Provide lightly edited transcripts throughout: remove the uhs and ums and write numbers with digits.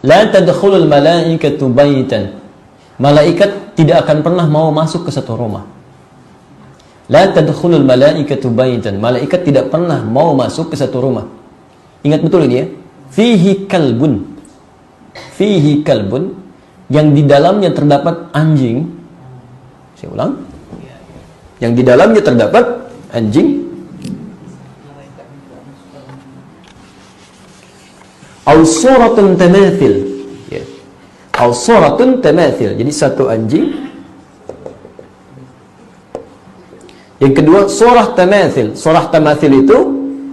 La tadkhulul malaikatu baitan. Malaikat tidak akan pernah mau masuk ke satu rumah. La tadkhulul malaikatu baitan. Malaikat tidak pernah mau masuk ke satu rumah. Ingat betul ini ya. Fihi kalbun. Fihi kalbun, yang di dalamnya terdapat anjing. Saya ulang. Yang di dalamnya terdapat anjing. Au suratun tamathil. Ya. Au suratun tamathil. Jadi satu anjing. Yang kedua, surah tamathil. Surah tamathil itu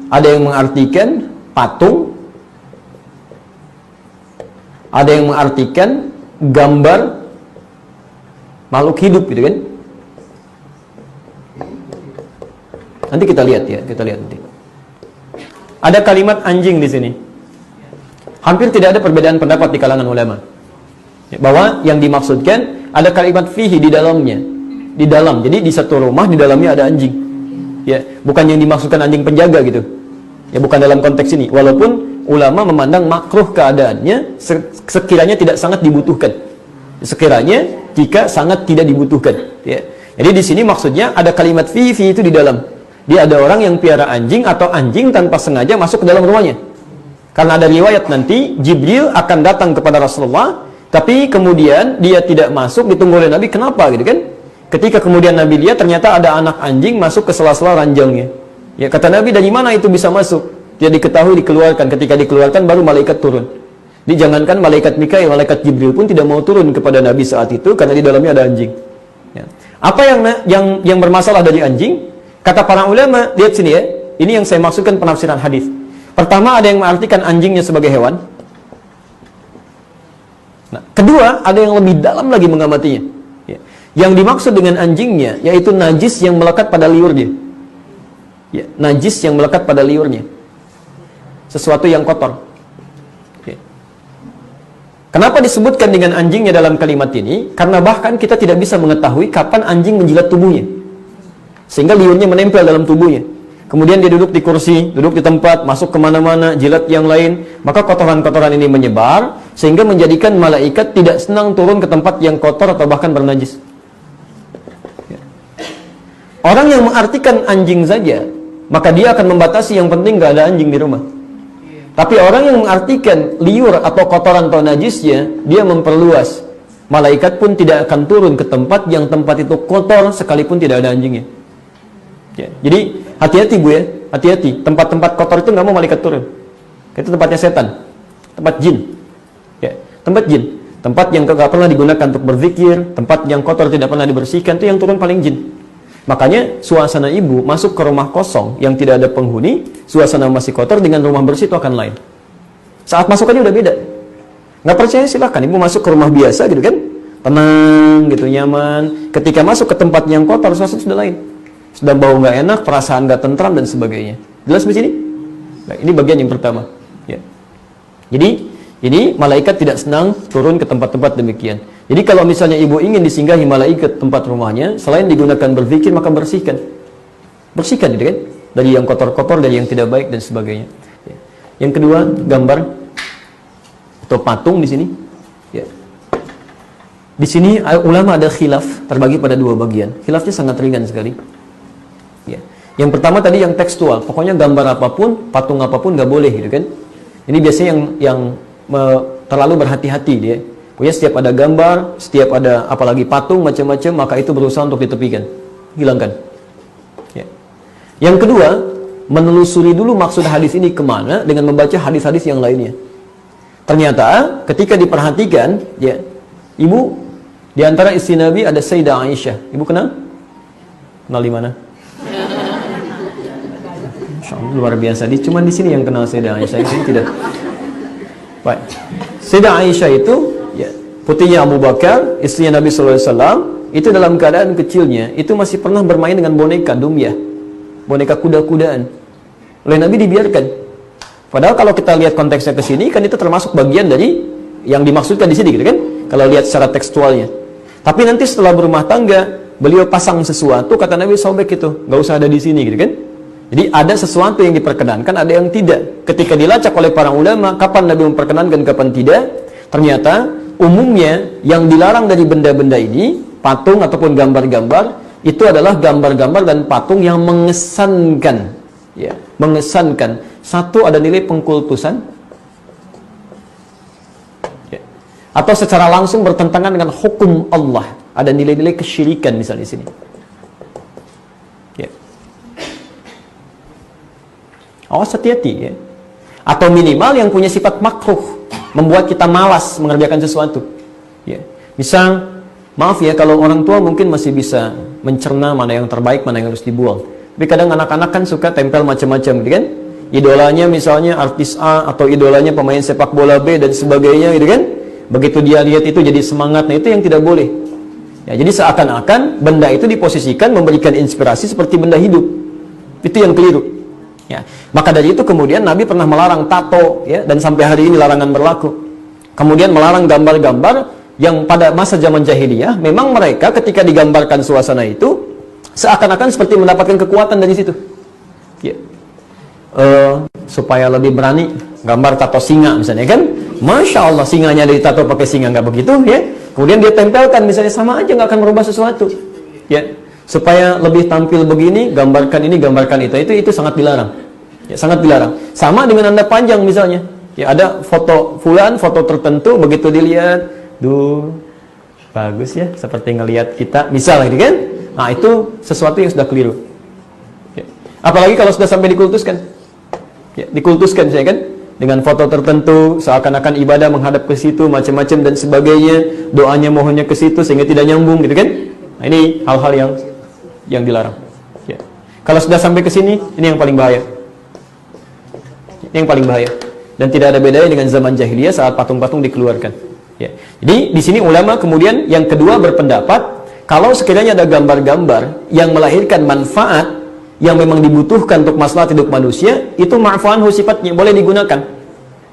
ada yang mengartikan patung, ada yang mengartikan gambar makhluk hidup gitu kan. Nanti kita lihat ya, kita lihat nanti. Ada kalimat anjing di sini. Hampir tidak ada perbedaan pendapat di kalangan ulama bahwa yang dimaksudkan ada kalimat fihi di dalamnya. Di dalam. Jadi di satu rumah di dalamnya ada anjing. Ya, bukan yang dimaksudkan anjing penjaga gitu. Ya, bukan dalam konteks ini. Walaupun ulama memandang makruh keadaannya sekiranya tidak sangat dibutuhkan. Sekiranya jika sangat tidak dibutuhkan. Ya. Jadi di sini maksudnya ada kalimat fihi itu di dalam. Dia ada orang yang piara anjing atau anjing tanpa sengaja masuk ke dalam rumahnya. Karena ada riwayat nanti Jibril akan datang kepada Rasulullah, tapi kemudian dia tidak masuk, ditunggu oleh Nabi. Kenapa gitu kan? Ketika kemudian Nabi lihat ternyata ada anak anjing masuk ke sela-sela ranjangnya. Ya, kata Nabi, dari mana itu bisa masuk? Dia diketahui dikeluarkan. Ketika dikeluarkan baru malaikat turun. Dijangankan malaikat Mikail, malaikat Jibril pun tidak mau turun kepada Nabi saat itu karena di dalamnya ada anjing. Ya. Apa yang bermasalah dari anjing? Kata para ulama, lihat sini ya. Ini yang saya maksudkan penafsiran hadis. Pertama, ada yang mengartikan anjingnya sebagai hewan. Nah, kedua, ada yang lebih dalam lagi mengamatinya. Ya. Yang dimaksud dengan anjingnya yaitu najis yang melekat pada liurnya. Ya, najis yang melekat pada liurnya. Sesuatu yang kotor. Ya. Kenapa disebutkan dengan anjingnya dalam kalimat ini? Karena bahkan kita tidak bisa mengetahui kapan anjing menjilat tubuhnya. Sehingga liurnya menempel dalam tubuhnya. Kemudian dia duduk di kursi, duduk di tempat, masuk kemana-mana, jilat yang lain. Maka kotoran-kotoran ini menyebar, sehingga menjadikan malaikat tidak senang turun ke tempat yang kotor atau bahkan bernajis. Ya. Orang yang mengartikan anjing saja, maka dia akan membatasi yang penting gak ada anjing di rumah. Tapi orang yang mengartikan liur atau kotoran atau najisnya, dia memperluas. Malaikat pun tidak akan turun ke tempat yang tempat itu kotor sekalipun tidak ada anjingnya. Ya. Jadi hati-hati Bu ya, hati-hati. Tempat-tempat kotor itu nggak mau malaikat turun. Itu tempatnya setan, tempat jin. Ya, tempat jin, tempat yang nggak pernah digunakan untuk berzikir, tempat yang kotor tidak pernah dibersihkan, itu yang turun paling jin. Makanya suasana ibu masuk ke rumah kosong yang tidak ada penghuni, suasana masih kotor dengan rumah bersih itu akan lain. Saat masukannya udah beda. Nggak percaya silahkan ibu masuk ke rumah biasa gitu kan, tenang gitu, nyaman. Ketika masuk ke tempat yang kotor, suasana sudah lain. Sudah bau nggak enak, perasaan nggak tentram dan sebagainya. Jelas di sini? Nah, ini bagian yang pertama. Ya. Jadi ini malaikat tidak senang turun ke tempat-tempat demikian. Jadi kalau misalnya ibu ingin disinggahi malaikat tempat rumahnya, selain digunakan berzikir maka bersihkan, bersihkan, gitu kan? Dari yang kotor-kotor, dari yang tidak baik dan sebagainya. Ya. Yang kedua, gambar atau patung di sini. Ya. Di sini ulama ada khilaf, terbagi pada dua bagian. Khilafnya sangat ringan sekali. Ya. Yang pertama tadi yang tekstual, pokoknya gambar apapun, patung apapun nggak boleh gitu kan. Ini biasanya yang terlalu berhati-hati dia. Pokoknya setiap ada gambar, setiap ada apalagi patung macam-macam, maka itu berusaha untuk ditepikan, hilangkan. Ya. Yang kedua, menelusuri dulu maksud hadis ini kemana dengan membaca hadis-hadis yang lainnya. Ternyata ketika diperhatikan, ya, ibu di antara istri Nabi ada Sayyidah Aisyah. Ibu kenal? Kenal di mana? Luar biasa. Cuma di sini yang kenal Sayyidah Aisyah, ini tidak. Baik. Sayyidah Aisyah itu ya, putrinya Abu Bakar, istrinya Nabi SAW, itu dalam keadaan kecilnya itu masih pernah bermain dengan boneka dumyah, boneka kuda-kudaan. Oleh Nabi dibiarkan. Padahal kalau kita lihat konteksnya ke sini kan itu termasuk bagian dari yang dimaksudkan di sini gitu kan. Kalau lihat secara tekstualnya. Tapi nanti setelah berumah tangga, beliau pasang sesuatu, kata Nabi sobek itu, nggak usah ada di sini gitu kan. Jadi ada sesuatu yang diperkenankan, ada yang tidak. Ketika dilacak oleh para ulama, kapan Nabi memperkenankan, kapan tidak. Ternyata umumnya yang dilarang dari benda-benda ini, patung ataupun gambar-gambar, itu adalah gambar-gambar dan patung yang mengesankan, ya, mengesankan. Satu, ada nilai pengkultusan, ya, atau secara langsung bertentangan dengan hukum Allah. Ada nilai-nilai kesyirikan misalnya di sini. Ya. Awas, hati-hati, ya. Atau minimal yang punya sifat makruh, membuat kita malas mengerjakan sesuatu. Ya. Misal, maaf ya, kalau orang tua mungkin masih bisa mencerna mana yang terbaik, mana yang harus dibuang. Tapi kadang anak-anak kan suka tempel macam-macam, gitu kan? Idolanya misalnya artis A, atau idolanya pemain sepak bola B, dan sebagainya, gitu kan? Begitu dia lihat itu jadi semangat, nah itu yang tidak boleh. Ya, jadi seakan-akan benda itu diposisikan memberikan inspirasi seperti benda hidup. Itu yang keliru. Ya, maka dari itu kemudian Nabi pernah melarang tato, ya, dan sampai hari ini larangan berlaku. Kemudian melarang gambar-gambar yang pada masa zaman jahiliyah, memang mereka ketika digambarkan suasana itu seakan-akan seperti mendapatkan kekuatan dari situ. Ya. Supaya lebih berani, gambar tato singa misalnya kan, Masya Allah singanya dari tato pakai singa, nggak begitu, ya. Kemudian dia tempelkan misalnya, sama aja nggak akan merubah sesuatu. Ya. Supaya lebih tampil begini, gambarkan ini, gambarkan itu sangat dilarang. Ya, sangat dilarang. Sama dengan nanda panjang misalnya. Ya, ada foto fulan, foto tertentu, begitu dilihat, duh, bagus ya, seperti ngelihat kita, misalnya gitu kan? Nah, itu sesuatu yang sudah keliru. Ya. Apalagi kalau sudah sampai dikultuskan. Ya, dikultuskan saya kan, dengan foto tertentu, seakan-akan ibadah menghadap ke situ, macam-macam dan sebagainya, doanya mohonnya ke situ sehingga tidak nyambung gitu kan? Nah, ini hal-hal yang dilarang. Ya. Kalau sudah sampai ke sini, ini yang paling bahaya. Ini yang paling bahaya. Dan tidak ada bedanya dengan zaman jahiliyah saat patung-patung dikeluarkan. Ya. Jadi di sini ulama kemudian yang kedua berpendapat, kalau sekiranya ada gambar-gambar yang melahirkan manfaat yang memang dibutuhkan untuk maslahat hidup manusia, itu ma'fu'anhu sifatnya, boleh digunakan.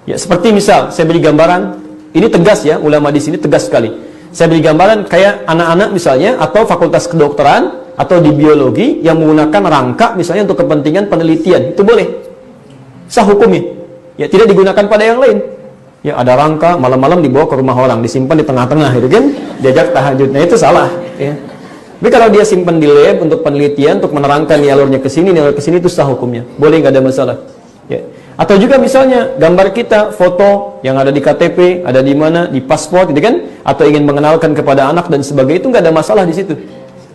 Ya, seperti misal saya beri gambaran, ini tegas ya, ulama di sini tegas sekali. Saya beri gambaran kayak anak-anak misalnya, atau fakultas kedokteran, atau di biologi yang menggunakan rangka misalnya untuk kepentingan penelitian, itu boleh. Sah hukumnya. Ya, tidak digunakan pada yang lain. Ya, ada rangka malam-malam dibawa ke rumah orang, disimpan di tengah-tengah, itu kan diajak tahajudnya, itu salah. Ya. Tapi kalau dia simpan di lab untuk penelitian, untuk menerangkan nih alurnya ke sini, nih alur ke sini, itu sah hukumnya. Boleh, nggak ada masalah. Ya. Atau juga misalnya gambar kita, foto yang ada di KTP, ada di mana, di paspor, gitu kan? Atau ingin mengenalkan kepada anak dan sebagainya, itu nggak ada masalah di situ.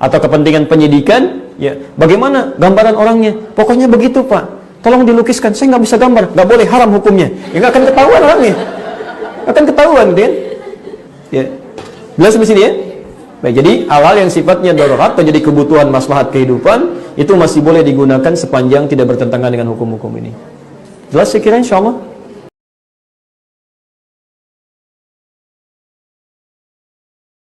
Atau kepentingan penyidikan, ya, bagaimana gambaran orangnya? Pokoknya begitu Pak, tolong dilukiskan. Saya nggak bisa gambar, nggak boleh, haram hukumnya. Ya nggak akan ketahuan orangnya, akan ketahuan, gitu kan? Ya, jelas sampai sini ya. Baik, jadi hal-hal yang sifatnya darurat atau jadi kebutuhan maslahat kehidupan itu masih boleh digunakan sepanjang tidak bertentangan dengan hukum-hukum ini. Jelas saya kira, insya Allah.